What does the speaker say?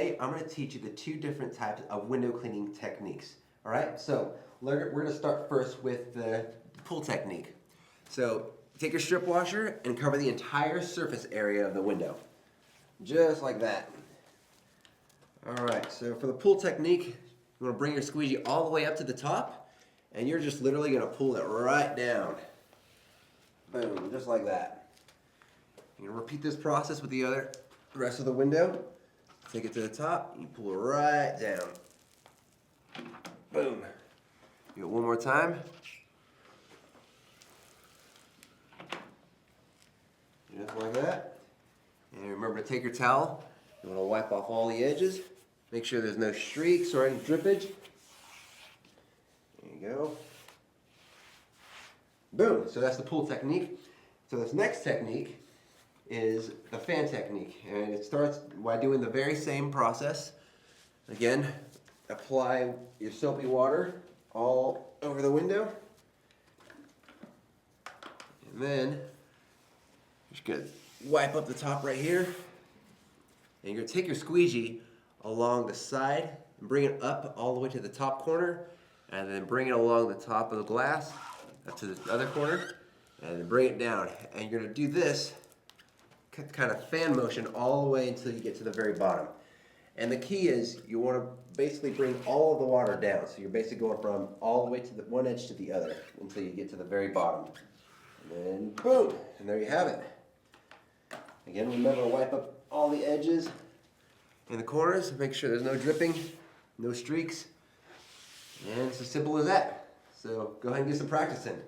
today I'm going to teach you the two different types of window cleaning techniques. All right, so we're going to start first with the pull technique. So take your strip washer and cover the entire surface area of the window, just like that. All right, so for the pull technique, you want to bring your squeegee all the way up to the top, and you're just literally going to pull it right down. Boom, just like that. You're going to repeat this process with the rest of the window. Take it to the top, you pull it right down. Boom. Do it one more time. Just like that. And remember to take your towel. You want to wipe off all the edges. Make sure there's no streaks or any drippage. There you go. Boom. So that's the pull technique. So this next technique is the fan technique. And it starts by doing the very same process. Again, apply your soapy water all over the window. And then you're just going to wipe up the top right here. And you're going to take your squeegee along the side and bring it up all the way to the top corner. And then bring it along the top of the glass up to the other corner. And then bring it down. And you're going to do this kind of fan motion all the way until you get to the very bottom. And the key is you want to basically bring all of the water down. So you're basically going from all the way to the one edge to the other until you get to the very bottom. And then boom, and there you have it. Again, remember to wipe up all the edges and the corners. Make sure there's no dripping, no streaks. And it's as simple as that. So go ahead and get some practice in.